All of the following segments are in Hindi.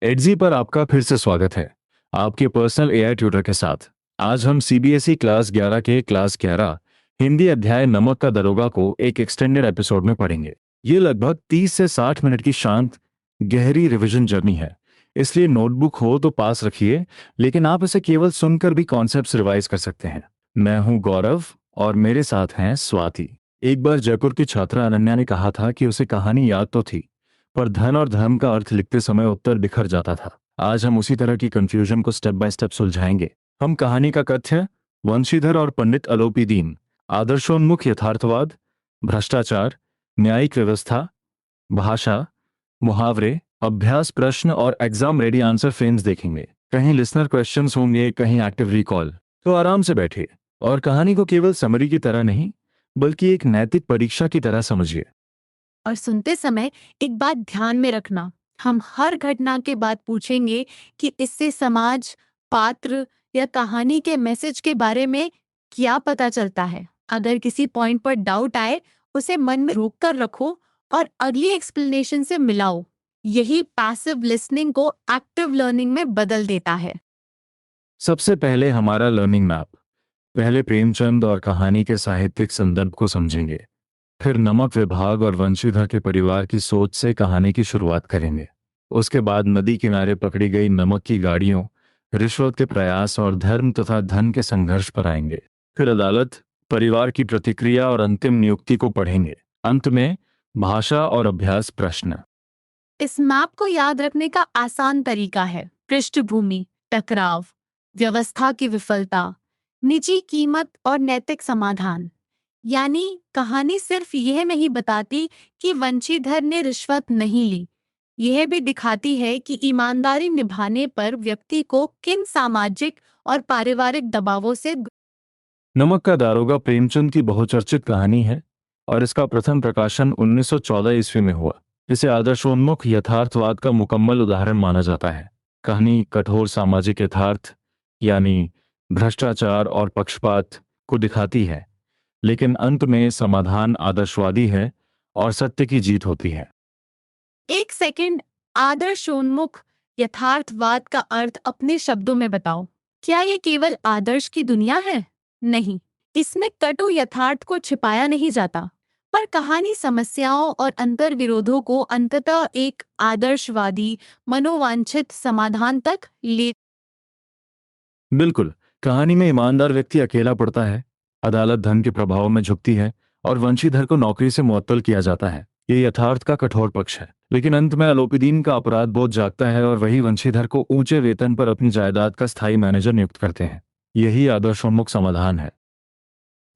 एडजी पर आपका फिर से स्वागत है, आपके पर्सनल एआई ट्यूटर के साथ। आज हम सीबीएसई क्लास 11 के क्लास 11 हिंदी अध्याय नमक का दरोगा को एक एक्सटेंडेड एपिसोड में पढ़ेंगे। ये लगभग 30 से 60 मिनट की शांत गहरी रिवीजन जर्नी है, इसलिए नोटबुक हो तो पास रखिए, लेकिन आप इसे केवल सुनकर भी कॉन्सेप्ट्स रिवाइज कर सकते हैं। मैं हूं गौरव और मेरे साथ हैं स्वाति। एक बार जयपुर की छात्रा अनन्या ने कहा था कि उसे कहानी याद तो थी, पर धन और धर्म का अर्थ लिखते समय उत्तर बिखर जाता था। आज हम उसी तरह की कंफ्यूजन को स्टेप बाय स्टेप सुलझाएंगे। हम कहानी का कथ्य, वंशीधर और पंडित अलोपीदीन, आदर्शोन्मुख यथार्थवाद, भ्रष्टाचार, न्यायिक व्यवस्था, भाषा, मुहावरे, अभ्यास प्रश्न और एग्जाम रेडी आंसर फ्रेम्स देखेंगे। कहीं लिसनर क्वेश्चंस होंगे, कहीं एक्टिव रिकॉल। तो आराम से बैठिए और कहानी को केवल समरी की तरह नहीं, बल्कि एक नैतिक परीक्षा की तरह समझिए। और सुनते समय एक बात ध्यान में रखना, हम हर घटना के बाद पूछेंगे कि इससे समाज, पात्र या कहानी के मैसेज के बारे में क्या पता चलता है। अगर किसी पॉइंट पर डाउट आए, उसे मन में रोक कर रखो और अगली एक्सप्लेनेशन से मिलाओ। यही पैसिव लिसनिंग को एक्टिव लर्निंग में बदल देता है। सबसे पहले हमारा लर्निंग मैप। पहले प्रेमचंद और कहानी के साहित्यिक संदर्भ को समझेंगे, फिर नमक विभाग और वंशीधर के परिवार की सोच से कहानी की शुरुआत करेंगे। उसके बाद नदी किनारे पकड़ी गई नमक की गाड़ियों, रिश्वत के प्रयास और धर्म तथा धन के संघर्ष पर आएंगे। फिर अदालत, परिवार की प्रतिक्रिया और अंतिम नियुक्ति को पढ़ेंगे। अंत में भाषा और अभ्यास प्रश्न। इस मैप को याद रखने का आसान तरीका है पृष्ठभूमि, टकराव, व्यवस्था की विफलता, निजी कीमत और नैतिक समाधान। यानी कहानी सिर्फ यह नहीं बताती कि वंशीधर ने रिश्वत नहीं ली, यह भी दिखाती है कि ईमानदारी निभाने पर व्यक्ति को किन सामाजिक और पारिवारिक दबावों से नमक का दारोगा प्रेमचंद की बहुचर्चित कहानी है और इसका प्रथम प्रकाशन 1914 ईस्वी में हुआ। इसे आदर्शोन्मुख यथार्थवाद का मुकम्मल उदाहरण माना जाता है। कहानी कठोर सामाजिक यथार्थ यानी भ्रष्टाचार और पक्षपात को दिखाती है, लेकिन अंत में समाधान आदर्शवादी है और सत्य की जीत होती है। एक सेकंड, आदर्शोन्मुख यथार्थवाद का अर्थ अपने शब्दों में बताओ। क्या ये केवल आदर्श की दुनिया है? नहीं, इसमें कटु यथार्थ को छिपाया नहीं जाता, पर कहानी समस्याओं और अंतर्विरोधों को अंततः एक आदर्शवादी मनोवांछित समाधान तक ले। बिल्कुल, कहानी में ईमानदार व्यक्ति अकेला पड़ता है, अदालत धन के प्रभाव में झुकती है और वंशीधर को नौकरी से मुअत्तल किया जाता है। ये यथार्थ का कठोर पक्ष है, लेकिन अंत में अलोपीदीन का अपराध बोध जागता है और वही वंशीधर को ऊंचे वेतन पर अपनी जायदाद का स्थायी मैनेजर नियुक्त करते हैं। यही आदर्शोन्मुख समाधान है।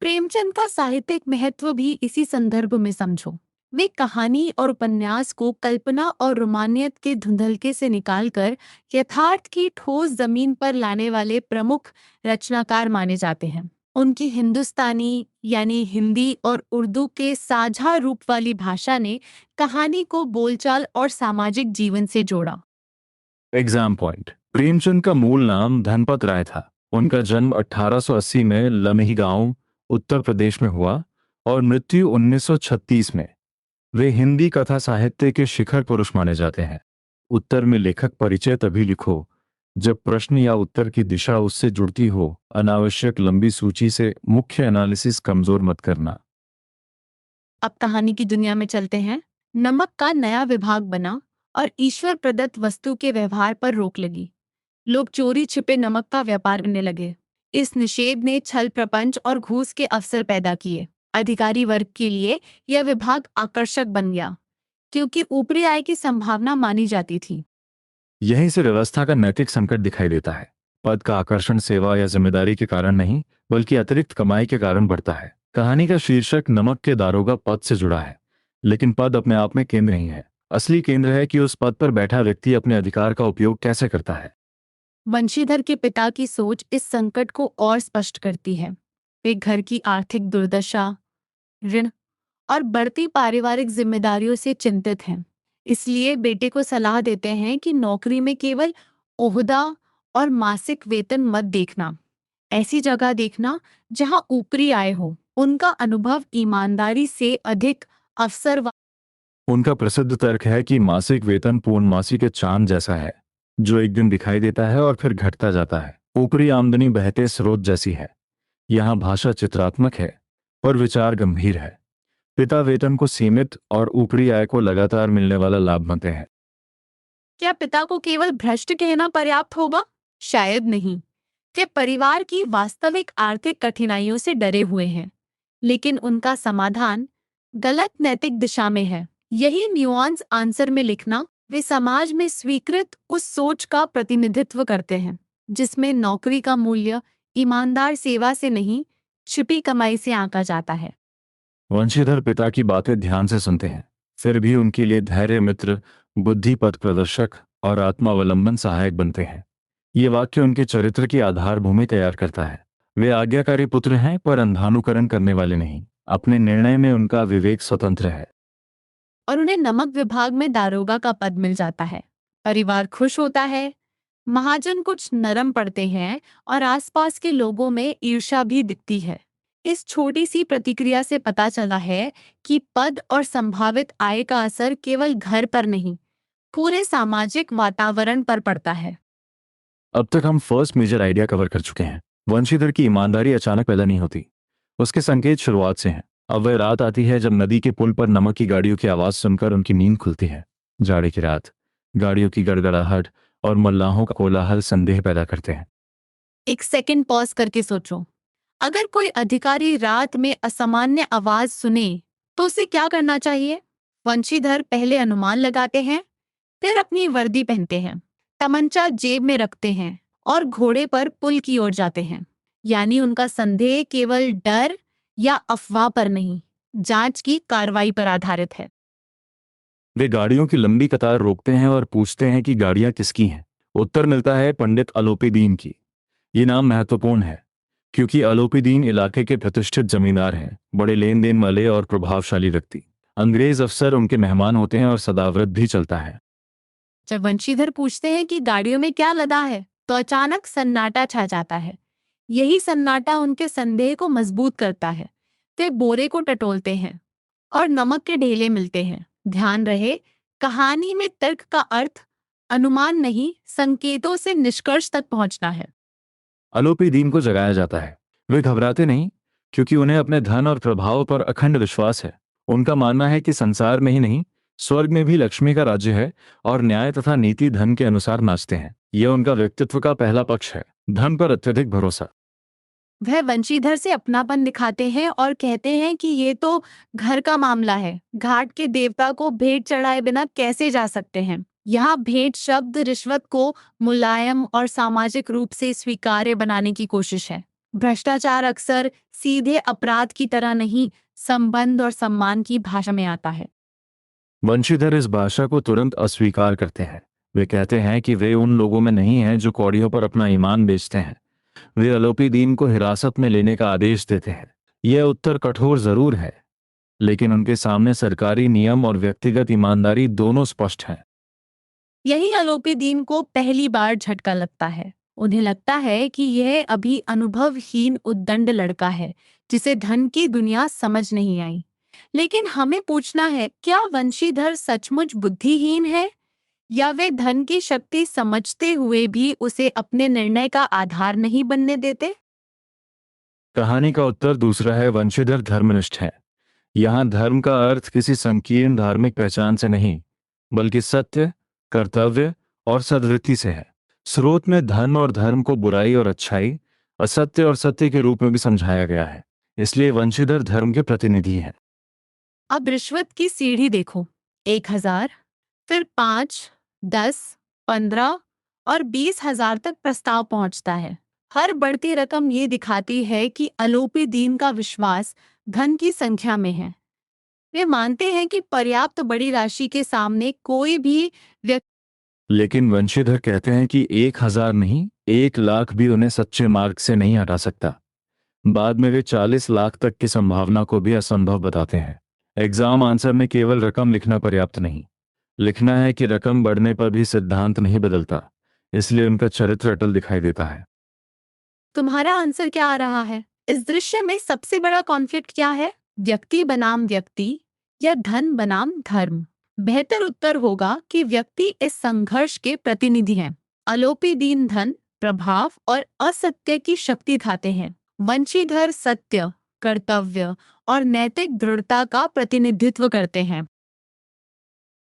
प्रेमचंद का साहित्यिक महत्व भी इसी संदर्भ में समझो। वे कहानी और उपन्यास को कल्पना और रोमानियत के धुंधलके से निकालकर यथार्थ की ठोस जमीन पर लाने वाले प्रमुख रचनाकार माने जाते हैं। उनकी हिंदुस्तानी यानी हिंदी और उर्दू के साझा रूप वाली भाषा ने कहानी को बोलचाल और सामाजिक जीवन से जोड़ा। Exam point. प्रेमचंद का मूल नाम धनपत राय था। उनका जन्म 1880 में लमही गांव, उत्तर प्रदेश में हुआ और मृत्यु 1936 में। वे हिंदी कथा साहित्य के शिखर पुरुष माने जाते हैं। उत्तर में लेखक परिचय तभी लिखो जब प्रश्न या उत्तर की दिशा उससे जुड़ती हो। अनावश्यक लंबी सूची से मुख्य एनालिसिस कमजोर मत करना। अब कहानी की दुनिया में चलते हैं। नमक का नया विभाग बना और ईश्वर प्रदत्त वस्तु के व्यवहार पर रोक लगी। लोग चोरी छिपे नमक का व्यापार करने लगे। इस निषेध ने छल प्रपंच और घूस के अवसर पैदा किए। अधिकारी वर्ग के लिए यह विभाग आकर्षक बन गया, क्योंकि ऊपरी आय की संभावना मानी जाती थी। यहीं से व्यवस्था का नैतिक संकट दिखाई देता है। पद का आकर्षण सेवा या जिम्मेदारी के कारण नहीं, बल्कि अतिरिक्त कमाई के कारण बढ़ता है। कहानी का शीर्षक नमक के दारोगा पद से जुड़ा है, लेकिन पद अपने आप में केंद्र नहीं है। असली केंद्र है कि उस पद पर बैठा व्यक्ति अपने अधिकार का उपयोग कैसे करता है। वंशीधर के पिता की सोच इस संकट को और स्पष्ट करती है। वे घर की आर्थिक दुर्दशा, ऋण और बढ़ती पारिवारिक जिम्मेदारियों से चिंतित हैं। इसलिए बेटे को सलाह देते हैं कि नौकरी में केवल ओहदा और मासिक वेतन मत देखना, ऐसी जगह देखना जहां ऊपरी आय हो। उनका अनुभव ईमानदारी से अधिक अवसर। उनका प्रसिद्ध तर्क है कि मासिक वेतन पूर्णमासी के चांद जैसा है। जो एक दिन दिखाई देता है और फिर घटता जाता है। ऊपरी आमदनी बहते स्रोत जैसी है। यहाँ भाषा चित्रात्मक है पर विचार गंभीर है। पिता वेतन को सीमित और ऊपरी आय को लगातार मिलने वाला लाभ मानते हैं। क्या पिता को केवल भ्रष्ट कहना पर्याप्त होगा? शायद नहीं। वे परिवार की वास्तविक आर्थिक कठिनाइयों से डरे हुए हैं, लेकिन उनका समाधान गलत नैतिक दिशा में है। यही न्यूआंस आंसर में लिखना। वे समाज में स्वीकृत उस सोच का प्रतिनिधित्व करते हैं जिसमें नौकरी का मूल्य ईमानदार सेवा से नहीं, छिपी कमाई से आंका जाता है। वंशीधर पिता की बातें ध्यान से सुनते हैं, फिर भी उनके लिए धैर्य मित्र, बुद्धि पथ प्रदर्शक और आत्मावलंबन सहायक बनते हैं। ये वाक्य उनके चरित्र की आधार भूमि तैयार करता है। वे आज्ञाकारी पुत्र हैं पर अंधानुकरण करने वाले नहीं। अपने निर्णय में उनका विवेक स्वतंत्र है। और उन्हें नमक विभाग में दारोगा का पद मिल जाता है। परिवार खुश होता है। महाजन कुछ नरम पड़ते हैं और आसपास के लोगों में ईर्ष्या भी दिखती है। इस छोटी सी प्रतिक्रिया से पता चला है कि पद और संभावित आय का असर केवल घर पर नहीं, पूरे सामाजिक वातावरण पर पड़ता है। अब तक हम फर्स्ट मेजर आइडिया कवर कर चुके हैं। वंशीधर की ईमानदारी अचानक पैदा नहीं होती, उसके संकेत शुरुआत से हैं। अब वह रात आती है जब नदी के पुल पर नमक की गाड़ियों की आवाज सुनकर उनकी नींद खुलती है। जाड़े की रात, गाड़ियों की गड़गड़ाहट और मल्लाहों का कोलाहल संदेह पैदा करते हैं। एक सेकंड पॉज करके सोचो। अगर कोई अधिकारी रात में असामान्य आवाज सुने तो उसे क्या करना चाहिए? वंशीधर पहले अनुमान लगाते हैं, फिर अपनी वर्दी पहनते हैं, तमंचा जेब में रखते हैं और घोड़े पर पुल की ओर जाते हैं। यानी उनका संदेह केवल डर या अफवाह पर नहीं, जांच की कार्रवाई पर आधारित है। वे गाड़ियों की लंबी कतार रोकते हैं और पूछते हैं कि गाड़ियां किसकी हैं। उत्तर मिलता है पंडित अलोपीदीन की। ये नाम महत्वपूर्ण है क्योंकि अलोपीदीन इलाके के प्रतिष्ठित जमींदार हैं, बड़े लेन देन वाले और प्रभावशाली व्यक्ति। अंग्रेज अफसर उनके मेहमान होते हैं और सदाव्रत भी चलता है। जब वंशीधर पूछते हैं कि गाड़ियों में क्या लदा है, तो अचानक सन्नाटा छा जाता है। यही सन्नाटा उनके संदेह को मजबूत करता है। वे बोरे को टटोलते हैं और नमक के ढेले मिलते हैं। ध्यान रहे, कहानी में तर्क का अर्थ अनुमान नहीं, संकेतों से निष्कर्ष तक पहुंचना है। अलोपीदीन को जगाया जाता है। वे घबराते नहीं क्योंकि उन्हें अपने धन और प्रभाव पर अखंड विश्वास है। उनका मानना है कि संसार में ही नहीं, स्वर्ग में भी लक्ष्मी का राज्य है और न्याय तथा नीति धन के अनुसार नाचते हैं। यह उनका व्यक्तित्व का पहला पक्ष है, धन पर अत्यधिक भरोसा। वह वंशीधर से अपनापन दिखाते हैं और कहते हैं कि ये तो घर का मामला है, घाट के देवता को भेंट चढ़ाए बिना कैसे जा सकते हैं। यहाँ भेंट शब्द रिश्वत को मुलायम और सामाजिक रूप से स्वीकार्य बनाने की कोशिश है। भ्रष्टाचार अक्सर सीधे अपराध की तरह नहीं, संबंध और सम्मान की भाषा में आता है। वंशीधर इस भाषा को तुरंत अस्वीकार करते हैं। वे कहते हैं कि वे उन लोगों में नहीं हैं जो कौड़ियों पर अपना ईमान बेचते हैं। वे अलोपीदीन को हिरासत में लेने का आदेश देते हैं। यह उत्तर कठोर जरूर है, लेकिन उनके सामने सरकारी नियम और व्यक्तिगत ईमानदारी दोनों स्पष्ट हैं। यही अलोपीदीन को पहली बार झटका लगता है। उन्हें लगता है कि यह अभी अनुभवहीन उद्दंड लड़का है जिसे धन की दुनिया समझ नहीं आई। लेकिन हमें पूछना है, क्या वंशीधर सचमुच बुद्धिहीन है या वे धन की शक्ति समझते हुए भी उसे अपने निर्णय का आधार नहीं बनने देते? कहानी का उत्तर दूसरा है। वंशीधर धर्मनिष्ठ है। यहाँ धर्म का अर्थ किसी संकीर्ण धार्मिक पहचान से नहीं, बल्कि सत्य, कर्तव्य और सद्वृत्ति से है। स्रोत में धन और धर्म को बुराई और अच्छाई, असत्य और सत्य के रूप में भी समझाया गया है। इसलिए वंशीधर धर्म के प्रतिनिधि हैं। अब रिश्वत की सीढ़ी देखो। 1000, फिर 5, 10, 15 और 20,000 तक प्रस्ताव पहुंचता है। हर बढ़ती रकम ये दिखाती है कि अलोपीदीन का विश्वास धन की संख्या में है। वे मानते हैं कि पर्याप्त बड़ी राशि के सामने कोई भी व्यक्ति। लेकिन वंशीधर कहते हैं कि 1000 नहीं, 1 लाख भी उन्हें सच्चे मार्ग से नहीं हटा सकता। बाद में वे 40 लाख तक की संभावना को भी असंभव बताते हैं। एग्जाम आंसर में केवल रकम लिखना पर्याप्त नहीं, लिखना है कि रकम बढ़ने पर भी सिद्धांत नहीं बदलता। इसलिए उनका चरित्र अटल दिखाई देता है। तुम्हारा आंसर क्या आ रहा है? इस दृश्य में सबसे बड़ा कॉन्फ्लिक्ट क्या है? व्यक्ति बनाम व्यक्ति या धन बनाम धर्म? बेहतर उत्तर होगा कि व्यक्ति इस संघर्ष के प्रतिनिधि हैं। अलोपीदीन धन, प्रभाव और असत्य की शक्ति खाते हैं। वंशीधर सत्य, कर्तव्य और नैतिक दृढ़ता का प्रतिनिधित्व करते हैं।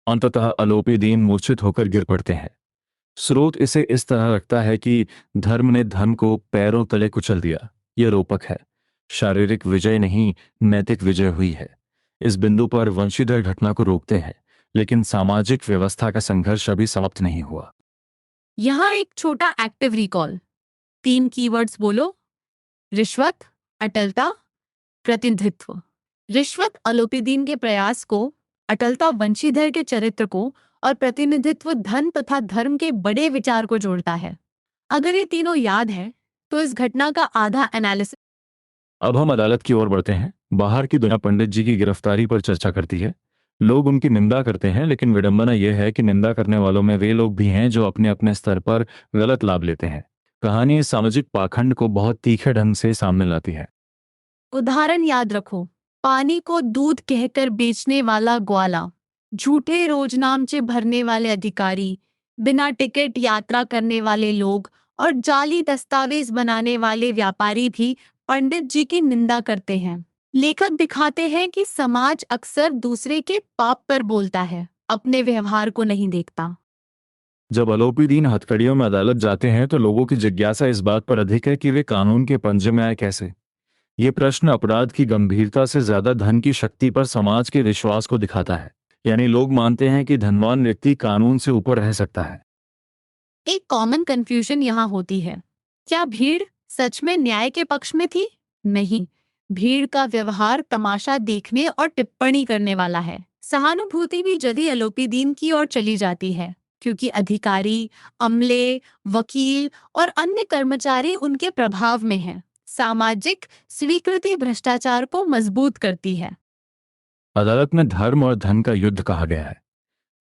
अंततः अलोपीदीन मूर्छित होकर गिर पड़ते हैं। स्रोत इसे इस तरह रखता है कि धर्म ने धन को पैरों तले कुचल दिया। यह रूपक है। शारीरिक विजय नहीं, नैतिक विजय हुई है। इस बिंदु पर वंशीधर घटना को रोकते हैं, लेकिन सामाजिक व्यवस्था का संघर्ष अभी समाप्त नहीं हुआ। यहाँ एक छोटा एक्टिव रिकॉल। 3 कीवर्ड्स बोलो। रिश्वत, अटलता, प्रतिनिधित्व। रिश्वत अलोपीदीन के प्रयास को, अटलता वंशीधर के चरित्र को और प्रतिनिधित्व धन तथा धर्म के बड़े विचार को जोड़ता है। अगर ये तीनों याद है तो इस घटना का आधा एनालिसिस। अब हम अदालत की ओर बढ़ते हैं। बाहर की दुनिया पंडित जी की गिरफ्तारी पर चर्चा करती है। लोग उनकी निंदा करते हैं, लेकिन विडंबना यह है कि निंदा करने वालों में वे लोग भी हैं जो अपने अपने स्तर पर गलत लाभ लेते हैं। कहानी इस सामाजिक पाखंड को बहुत तीखे ढंग से सामने लाती है। उदाहरण याद रखो। पानी को दूध कहकर बेचने वाला ग्वाला, झूठे रोजनामचे भरने वाले अधिकारी, बिना टिकट यात्रा करने वाले लोग और जाली दस्तावेज बनाने वाले व्यापारी भी पंडित जी की निंदा करते हैं। लेखक दिखाते हैं कि समाज अक्सर दूसरे के पाप पर बोलता है, अपने व्यवहार को नहीं देखता। जब अलोपीदीन हथकड़ियों में अदालत जाते हैं तो लोगों की जिज्ञासा इस बात पर अधिक है कि वे कानून के पंजे में आए कैसे। ये प्रश्न अपराध की गंभीरता से ज्यादा धन की शक्ति पर समाज के विश्वास को दिखाता है। यानी लोग मानते हैं कि धनवान व्यक्ति कानून से ऊपर रह सकता है। एक कॉमन कंफ्यूजन यहाँ होती है। क्या भीड़ सच में न्याय के पक्ष में थी? नहीं, भीड़ का व्यवहार तमाशा देखने और टिप्पणी करने वाला है। सहानुभूति भी जल्दी अलोपीदीन की ओर चली जाती है, क्योंकि अधिकारी, अमले, वकील और अन्य कर्मचारी उनके प्रभाव में हैं। सामाजिक स्वीकृति भ्रष्टाचार को मजबूत करती है। अदालत में धर्म और धन का युद्ध कहा गया है।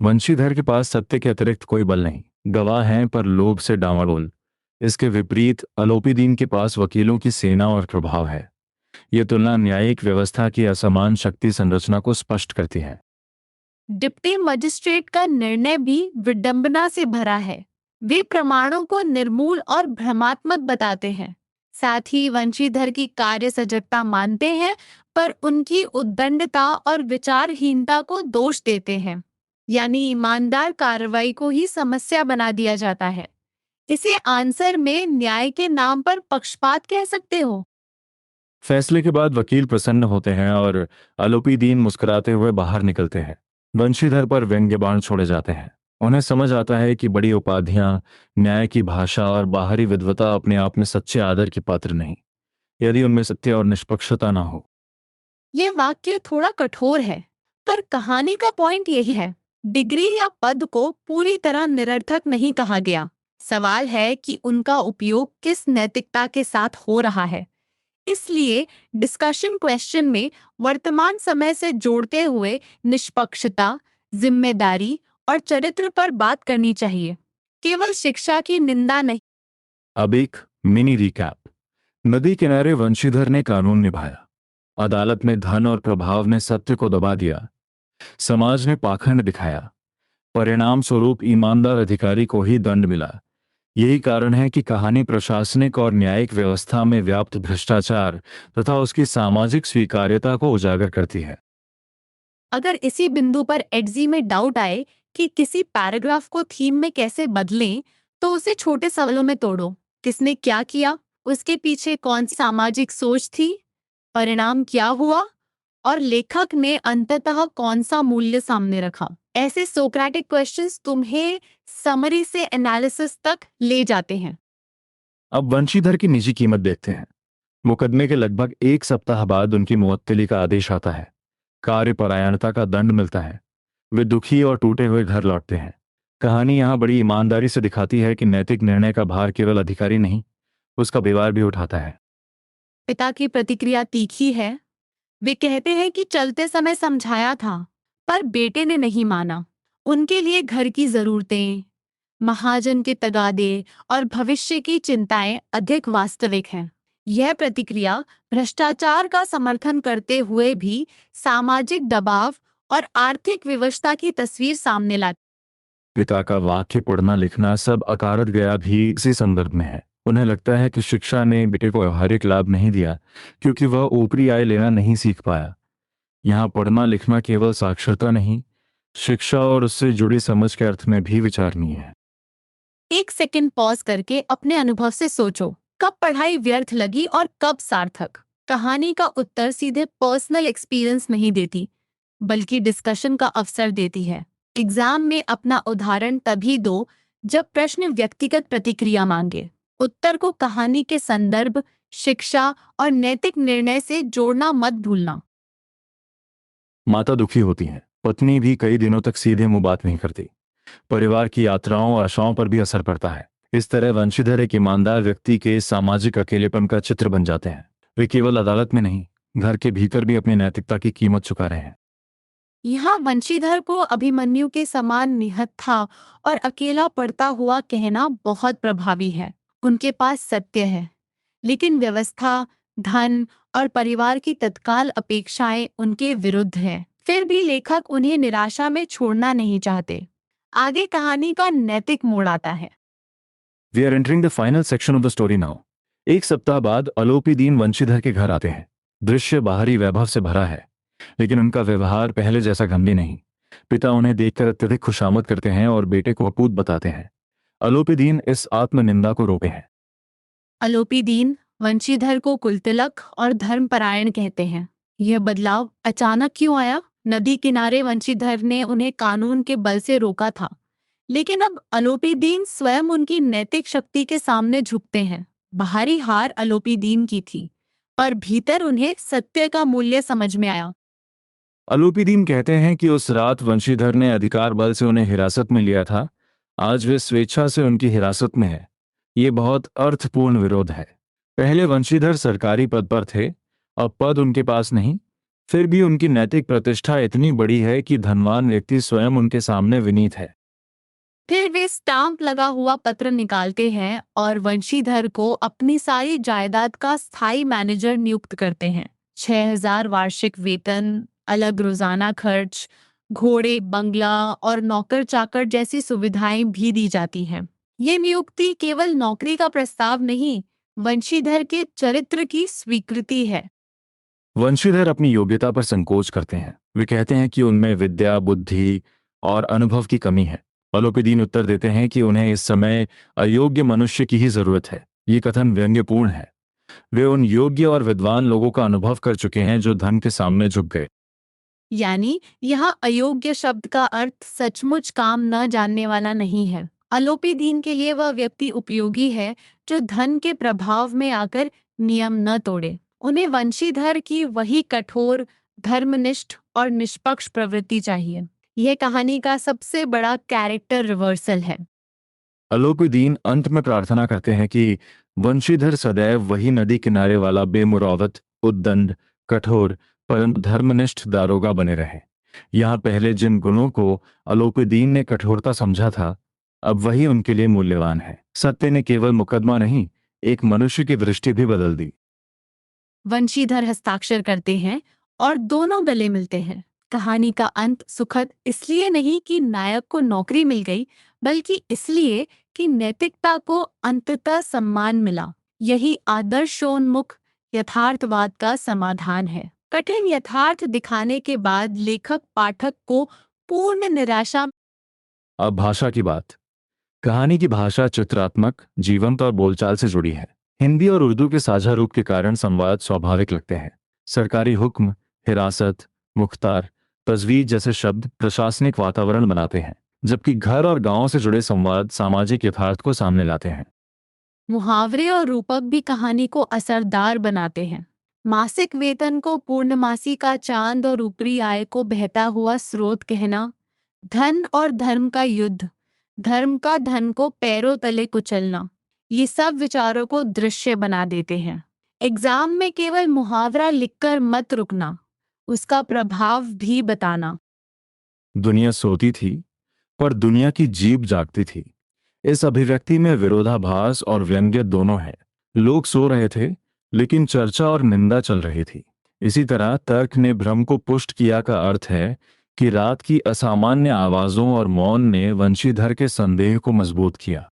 वंशीधर के पास सत्य के अतिरिक्त कोई बल नहीं, गवाह हैं पर लोभ से डामाडोल। इसके विपरीत अलोपीदीन के पास वकीलों की सेना और प्रभाव है। यह तुलना न्यायिक व्यवस्था की असमान शक्ति संरचना को स्पष्ट करती है। डिप्टी मजिस्ट्रेट का निर्णय भी विडंबना से भरा है। वे प्रमाणों को निर्मूल और भ्रमात्मक बताते हैं। साथ ही वंशीधर की कार्य सजगता मानते हैं, पर उनकी उद्दंडता और विचारहीनता को दोष देते हैं। यानी ईमानदार कार्रवाई को ही समस्या बना दिया जाता है। इसे आंसर में न्याय के नाम पर पक्षपात कह सकते हो। फैसले के बाद वकील प्रसन्न होते हैं और अलोपीदीन मुस्कुराते हुए बाहर निकलते हैं। वंशीधर पर व्यंग्य बाण छोड़े जाते हैं। उन्हें समझ आता है कि बड़ी उपाधियां, न्याय की भाषा और बाहरी विद्वता अपने आप में सच्चे आदर के पात्र नहीं, यदि उनमें सत्य और निष्पक्षता ना हो। ये वाक्य थोड़ा कठोर है, पर कहानी का पॉइंट यही है। डिग्री या पद को पूरी तरह निरर्थक नहीं कहा गया। सवाल है कि उनका उपयोग किस नैतिकता के साथ हो रहा है। इसलिए डिस्कशन क्वेश्चन में वर्तमान समय से जोड़ते हुए निष्पक्षता, जिम्मेदारी और चरित्र पर बात करनी चाहिए, केवल शिक्षा की निंदा नहीं। अब एक मिनी रिकैप। नदी किनारे वंशीधर ने कानून निभाया। अदालत में धन और प्रभाव ने सत्य को दबा दिया। समाज ने पाखंड दिखाया। परिणाम स्वरूप ईमानदार अधिकारी को ही दंड मिला। यही कारण है कि कहानी प्रशासनिक और न्यायिक व्यवस्था में व्याप्त भ्रष्टाचार तथा उसकी सामाजिक स्वीकार्यता को उजागर करती है। अगर इसी बिंदु पर एग्जी में डाउट आए कि किसी पैराग्राफ को थीम में कैसे बदलें, तो उसे छोटे सवालों में तोड़ो। किसने क्या किया? उसके पीछे कौन सी सामाजिक सोच थी? परिणाम क्या हुआ? और लेखक ने अंततः कौन सा मूल्य सामने रखा? ऐसे सोक्रेटिक क्वेश्चंस तुम्हें समरी से एनालिसिस तक ले जाते हैं। अब वंशीधर की निजी कीमत देखते हैं। मुकदमे के लगभग 1 सप्ताह बाद उनकी मुअत्तली का आदेश आता है। कार्यपरायणता का दंड मिलता है। वे दुखी और टूटे हुए घर लौटते हैं। कहानी यहाँ बड़ी ईमानदारी से दिखाती है कि नैतिक निर्णय का भार केवल अधिकारी नहीं, उसका परिवार भी उठाता है। पिता की प्रतिक्रिया तीखी है। वे कहते हैं कि चलते समय समझाया था, पर बेटे ने नहीं माना। उनके लिए घर की जरूरतें, महाजन के तगादे और भविष्य की चिंताएं अधिक वास्तविक हैं। यह प्रतिक्रिया भ्रष्टाचार का समर्थन करते हुए भी सामाजिक दबाव और आर्थिक विवशता की तस्वीर सामने लाती पिता का वाक्य पढ़ना लिखना सब अकारत गया भी इसी संदर्भ में है। उन्हें लगता है कि शिक्षा ने बेटे को व्यवहारिक लाभ नहीं दिया क्योंकि वह ऊपरी आय लेना नहीं सीख पाया। यहाँ पढ़ना लिखना केवल साक्षरता नहीं, शिक्षा और उससे जुड़ी समझ के अर्थ में भी विचारणीय है। एक सेकंड पॉज करके अपने अनुभव से सोचो, कब पढ़ाई व्यर्थ लगी और कब सार्थक। कहानी का उत्तर सीधे पर्सनल एक्सपीरियंस नहीं देती, बल्कि डिस्कशन का अवसर देती है। एग्जाम में अपना उदाहरण तभी दो जब प्रश्न व्यक्तिगत प्रतिक्रिया मांगे। उत्तर को कहानी के संदर्भ, शिक्षा और नैतिक निर्णय से जोड़ना मत भूलना। माता दुखी होती है, पत्नी भी कई दिनों तक सीधे मुंह बात नहीं करती। परिवार की यात्राओं और आशाओं पर भी असर पड़ता है। इस तरह वंशीधर एक ईमानदार व्यक्ति के सामाजिक अकेलेपन का चित्र बन जाते हैं। वे केवल अदालत में नहीं, घर के भीतर भी अपनी नैतिकता की कीमत चुका रहे हैं। यहाँ वंशीधर को अभिमन्यु के समान निहत्था और अकेला पड़ता हुआ कहना बहुत प्रभावी है। उनके पास सत्य है, लेकिन व्यवस्था, धन और परिवार की तत्काल अपेक्षाएं उनके विरुद्ध है। फिर भी लेखक उन्हें निराशा में छोड़ना नहीं चाहते। आगे कहानी का नैतिक मोड़ आता है। We are entering the final section of the story now. एक सप्ताह बाद अलोपीदीन वंशीधर के घर आते हैं। दृश्य बाहरी वैभव से भरा है, लेकिन उनका व्यवहार पहले जैसा गंभीर नहीं। पिता उन्हें देखकर अत्यधिक खुशामद करते हैं और बेटे को अपूत बताते हैं। अलोपीदीन इस आत्मनिंदा को रोके हैं। अलोपीदीन वंशीधर को कुलतिलक और धर्मपरायण कहते हैं। यह बदलाव अचानक क्यों आया? नदी किनारे वंशीधर ने उन्हें कानून के बल से रोका था, लेकिन अब अलोपीदीन स्वयं उनकी नैतिक शक्ति के सामने झुकते हैं। बाहरी हार अलोपीदीन की थी, पर भीतर उन्हें सत्य का मूल्य समझ में आया। अलोपीदीन कहते हैं कि उस रात वंशीधर ने अधिकार बल से उन्हें हिरासत में लिया था, आज वे स्वेच्छा से उनकी हिरासत में है। ये बहुत अर्थपूर्ण विरोध है। पहले वंशीधर सरकारी पद पर थे, अब पद उनके पास नहीं, फिर भी उनकी नैतिक प्रतिष्ठा इतनी बड़ी है कि धनवान व्यक्ति स्वयं उनके सामने विनीत है। फिर वे स्टाम्प लगा हुआ पत्र निकालते हैं और वंशीधर को अपनी सारी जायदाद का स्थायी मैनेजर नियुक्त करते हैं। 6,000 वार्षिक वेतन, अलग रोजाना खर्च, घोड़े, बंगला और नौकर चाकर जैसी सुविधाएं भी दी जाती हैं। ये नियुक्ति केवल नौकरी का प्रस्ताव नहीं, वंशीधर के चरित्र की स्वीकृति है। वंशीधर अपनी योग्यता पर संकोच करते हैं। वे कहते हैं कि उनमें विद्या, बुद्धि और अनुभव की कमी है। अलोपीदीन उत्तर देते हैं कि उन्हें इस समय अयोग्य मनुष्य की ही जरूरत है। ये कथन व्यंग्यपूर्ण है। वे उन योग्य और विद्वान लोगों का अनुभव कर चुके हैं जो धन के सामने झुक गए। यानी यहाँ अयोग्य शब्द का अर्थ सचमुच काम न जानने वाला नहीं है। अलोपीदीन के लिए वह व्यक्ति उपयोगी है जो धन के प्रभाव में आकर नियम न तोड़े। उन्हें वंशीधर की वही कठोर, धर्मनिष्ठ और निष्पक्ष प्रवृत्ति चाहिए। यह कहानी का सबसे बड़ा कैरेक्टर रिवर्सल है। अलोपीदीन अंत में प्रार्थना करते हैं कि वंशीधर सदैव वही नदी किनारे वाला बेमुरौवत, उद्दंड, कठोर परंतु धर्मनिष्ठ दारोगा बने रहे। यहाँ पहले जिन गुणों को अलोपीदीन ने कठोरता समझा था, अब वही उनके लिए मूल्यवान है। सत्य ने केवल मुकदमा नहीं, एक मनुष्य की दृष्टि भी बदल दी। वंशीधर हस्ताक्षर करते हैं और दोनों गले मिलते हैं। कहानी का अंत सुखद इसलिए नहीं कि नायक को नौकरी मिल गई, बल्कि इसलिए कि नैतिकता को अंततः सम्मान मिला। यही आदर्शोन्मुख यथार्थवाद का समाधान है। कठिन यथार्थ दिखाने के बाद लेखक पाठक को पूर्ण निराशा। अब भाषा की बात। कहानी की भाषा चित्रात्मक, जीवंत और बोलचाल से जुड़ी है। हिंदी और उर्दू के साझा रूप के कारण संवाद स्वाभाविक लगते हैं। सरकारी हुक्म, हिरासत, मुख्तार, तजवीज जैसे शब्द प्रशासनिक वातावरण बनाते हैं, जबकि घर और गांव से जुड़े संवाद सामाजिक यथार्थ को सामने लाते हैं। मुहावरे और रूपक भी कहानी को असरदार बनाते हैं। मासिक वेतन को पूर्णमासी का चांद और ऊपरी आय को बहता हुआ स्रोत कहना, धन और धर्म का युद्ध, धर्म का धन को पैरों तले कुचलना, ये सब विचारों को दृश्य बना देते हैं। एग्जाम में केवल मुहावरा लिखकर मत रुकना, उसका प्रभाव भी बताना। दुनिया सोती थी, पर दुनिया की जीभ जागती थी। इस अभिव्यक्ति में विरोधाभास और व्यंग्य दोनों है। लोग सो रहे थे, लेकिन चर्चा और निंदा चल रही थी। इसी तरह तर्क ने भ्रम को पुष्ट किया का अर्थ है कि रात की असामान्य आवाजों और मौन ने वंशीधर के संदेह को मजबूत किया।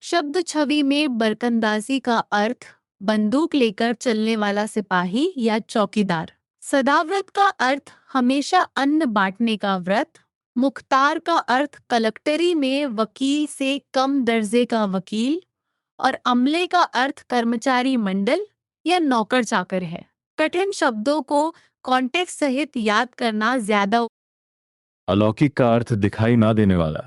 शब्द छवि में बरकंदाजी का अर्थ बंदूक लेकर चलने वाला सिपाही या चौकीदार। सदाव्रत का अर्थ हमेशा अन्न बांटने का व्रत। मुख्तार का अर्थ कलेक्टरी में वकील से कम दर्जे का वकील। और अमले का अर्थ कर्मचारी मंडल या नौकर चाकर है। कठिन शब्दों को कॉन्टेक्स्ट सहित याद करना ज्यादा। अलौकिक का अर्थ दिखाई ना देने वाला,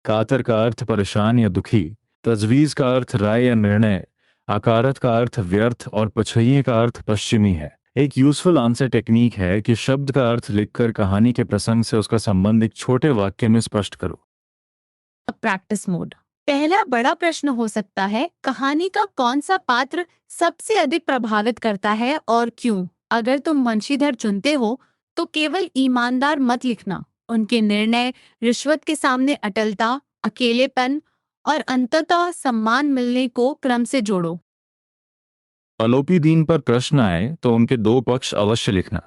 कातर का अर्थ परेशान या दुखी, तजवीज का अर्थ राय या निर्णय, आकारत का अर्थ व्यर्थ और पछइये का अर्थ पश्चिमी है। एक यूजफुल आंसर टेक्निक है कि शब्द का अर्थ लिखकर कहानी के प्रसंग से उसका संबंध एक छोटे वाक्य में स्पष्ट करो। Practice mode. पहला बड़ा प्रश्न हो सकता है, कहानी का कौन सा पात्र सबसे अधिक प्रभावित करता है और क्यों? अगर तुम वंशीधर चुनते हो तो केवल ईमानदार मत लिखना, उनके निर्णय, रिश्वत के सामने अटलता, अकेलेपन और अंततः सम्मान मिलने को क्रम से जोड़ो। अलोपी दीन पर प्रश्न आए तो उनके दो पक्ष अवश्य लिखना।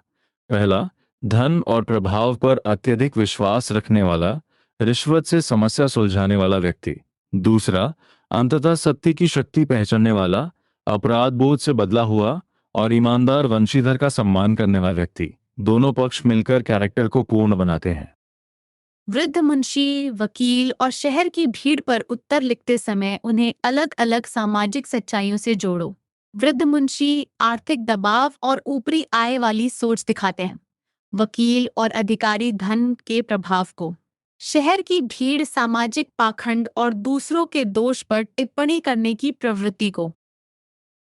पहला, धन और प्रभाव पर अत्यधिक विश्वास रखने वाला, रिश्वत से समस्या सुलझाने वाला व्यक्ति। दूसरा, अंततः सत्य की शक्ति पहचानने वाला, अपराध बोध से बदला हुआ और ईमानदार वंशीधर का सम्मान करने वाला व्यक्ति। दोनों पक्ष मिलकर कैरेक्टर को पूर्ण बनाते हैं। वृद्ध मुंशी, वकील और शहर की भीड़ पर उत्तर लिखते समय उन्हें अलग अलग सामाजिक सच्चाइयों से जोड़ो। वृद्ध मुंशी आर्थिक दबाव और ऊपरी आय वाली सोच दिखाते हैं। वकील और अधिकारी धन के प्रभाव को। शहर की भीड़ सामाजिक पाखंड और दूसरों के दोष पर टिप्पणी करने की प्रवृत्ति को।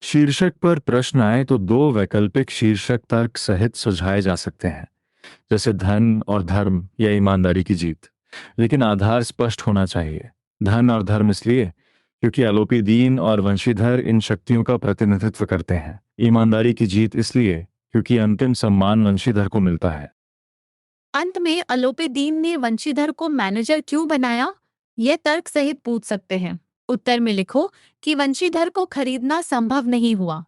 शीर्षक पर प्रश्न आए तो दो वैकल्पिक शीर्षक तर्क सहित सुझाए जा सकते हैं, जैसे धन और धर्म या ईमानदारी की जीत, लेकिन आधार स्पष्ट होना चाहिए। धन और धर्म इसलिए क्योंकि आलोपी दीन और वंशीधर इन शक्तियों का प्रतिनिधित्व करते हैं। ईमानदारी की जीत इसलिए क्योंकि अंतिम सम्मान वंशीधर को मिलता है। अंत में अलोपी दीन ने वंशीधर को मैनेजर क्यों बनाया, यह तर्क सहित पूछ सकते हैं। उत्तर में लिखो कि वंशीधर को खरीदना संभव नहीं हुआ।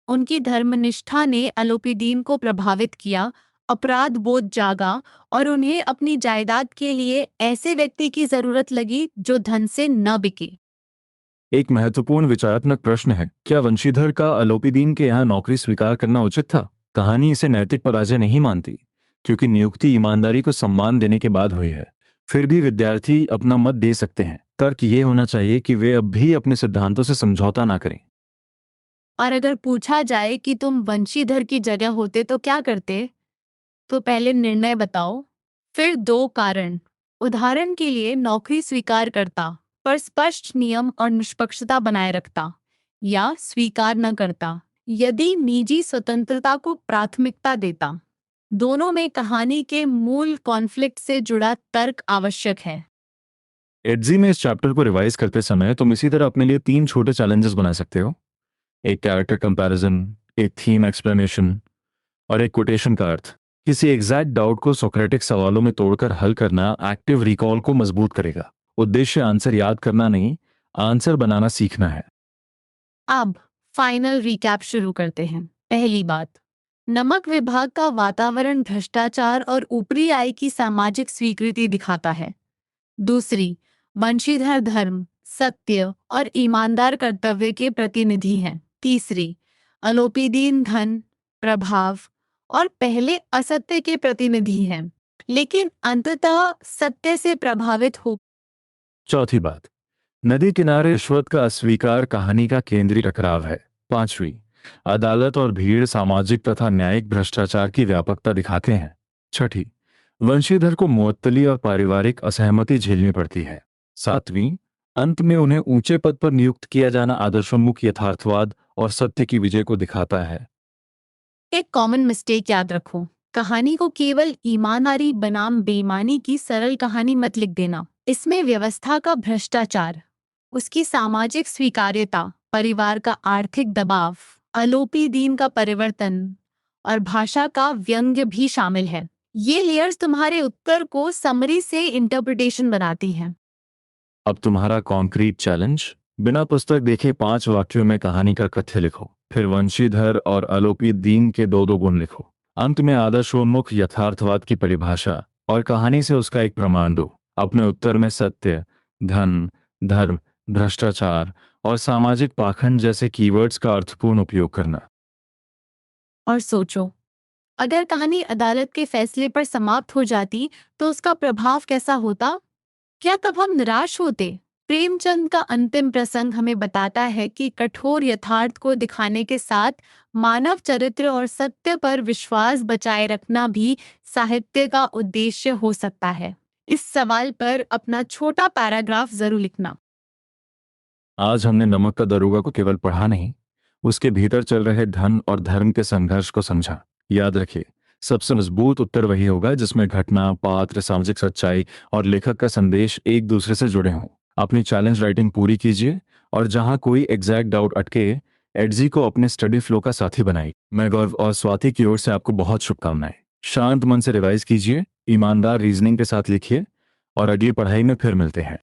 उनकी धर्मनिष्ठा ने अलोपी दीन को प्रभावित किया, अपराध बोध जागा और उन्हें अपनी जायदाद के लिए ऐसे व्यक्ति की जरूरत लगी जो धन से न बिके। एक महत्वपूर्ण विचारात्मक प्रश्न है, क्या वंशीधर का आलोपी दीन के यहाँ नौकरी स्वीकार करना उचित था? कहानी इसे नैतिक पराजय नहीं मानती, क्योंकि नियुक्ति ईमानदारी को सम्मान देने के बाद हुई है। फिर भी विद्यार्थी अपना मत दे सकते हैं। तर्क ये होना चाहिए कि वे अब भी अपने सिद्धांतों से समझौता ना करें। और अगर पूछा जाए कि तुम वंशीधर की जगह होते तो क्या करते, तो पहले निर्णय बताओ, फिर दो कारण। उदाहरण के लिए नौकरी स्वीकार करता पर स्पष्ट नियम और निष्पक्षता बनाए रखता, या स्वीकार न करता यदि निजी स्वतंत्रता को प्राथमिकता देता। दोनों में कहानी के मूल कॉन्फ्लिक्ट से जुड़ा तर्क आवश्यक है। एडजी में इस चैप्टर को रिवाइज करते समय तुम इसी तरह अपने लिए 3 छोटे चैलेंजेस बना सकते हो। एक कैरेक्टर कंपैरिजन, एक थीम एक्सप्लेनेशन और एक कोटेशन का अर्थ। किसी एग्जैक्ट डाउट को सोक्रेटिक सवालों में तोड़कर हल करना एक्टिव रिकॉल को मजबूत करेगा। उद्देश्य आंसर याद करना नहीं, आंसर बनाना सीखना है। अब फाइनल रिकैप शुरू करते हैं। पहली बात, नमक विभाग का वातावरण भ्रष्टाचार और ऊपरी आय की सामाजिक स्वीकृति दिखाता है। दूसरी, वंशीधर धर्म, सत्य और ईमानदार कर्तव्य के प्रतिनिधि हैं। तीसरी, अलोपी दीन धन, प्रभाव और पहले असत्य के प्रतिनिधि हैं, लेकिन अंततः सत्य से प्रभावित हो। चौथी बात, नदी किनारे रिश्वत का अस्वीकार कहानी का केंद्रीय टकराव है। पांचवी, अदालत और भीड़ सामाजिक तथा न्यायिक भ्रष्टाचार की व्यापकता दिखाते हैं। छठी, वंशीधर को मुअत्तली और पारिवारिक असहमति झेलनी पड़ती है। सातवीं, अंत में उन्हें ऊंचे पद पर नियुक्त किया जाना आदर्शोन्मुख यथार्थवाद और सत्य की विजय को दिखाता है। एक कॉमन मिस्टेक याद रखो, कहानी को केवल ईमानदारी बनाम बेईमानी की सरल कहानी मत लिख देना। इसमें व्यवस्था का भ्रष्टाचार, उसकी सामाजिक स्वीकार्यता, परिवार का आर्थिक दबाव, अलोपी दीन का परिवर्तन और भाषा का व्यंग्य भी शामिल है। ये लेयर्स तुम्हारे उत्तर को समरी से इंटरप्रिटेशन बनाती हैं। अब तुम्हारा कॉन्क्रीट चैलेंज, बिना पुस्तक देखे 5 वाक्यों में कहानी का कथ्य लिखो। फिर वंशीधर और आलोपी दीन के 2-2 गुण लिखो। अंत में आदर्शोन्मुख यथार्थवाद की परिभाषा और कहानी से उसका एक प्रमाण दो। अपने उत्तर में सत्य, धन, धर्म, भ्रष्टाचार और सामाजिक पाखंड जैसे कीवर्ड्स का अर्थपूर्ण उपयोग करना। और सोचो, अगर कहानी अदालत के फैसले पर समाप्त हो जाती तो उसका प्रभाव कैसा होता? क्या तब हम निराश होते? प्रेमचंद का अंतिम प्रसंग हमें बताता है कि कठोर यथार्थ को दिखाने के साथ मानव चरित्र और सत्य पर विश्वास बचाए रखना भी साहित्य का उद्देश्य हो सकता है। इस सवाल पर अपना छोटा पैराग्राफ जरूर लिखना। आज हमने नमक का दरोगा को केवल पढ़ा नहीं, उसके भीतर चल रहे धन और धर्म के संघर्ष को समझा। याद रखिए, सबसे मजबूत उत्तर वही होगा जिसमें घटना, पात्र, सामाजिक सच्चाई और लेखक का संदेश एक दूसरे से जुड़े हों। अपनी चैलेंज राइटिंग पूरी कीजिए और जहां कोई एग्जैक्ट डाउट अटके, एडजी को अपने स्टडी फ्लो का साथी बनाइए। मैं गौरव और स्वाति की ओर से आपको बहुत शुभकामनाएं। शांत मन से रिवाइज कीजिए, ईमानदार रीजनिंग के साथ लिखिए और अगली पढ़ाई में फिर मिलते हैं।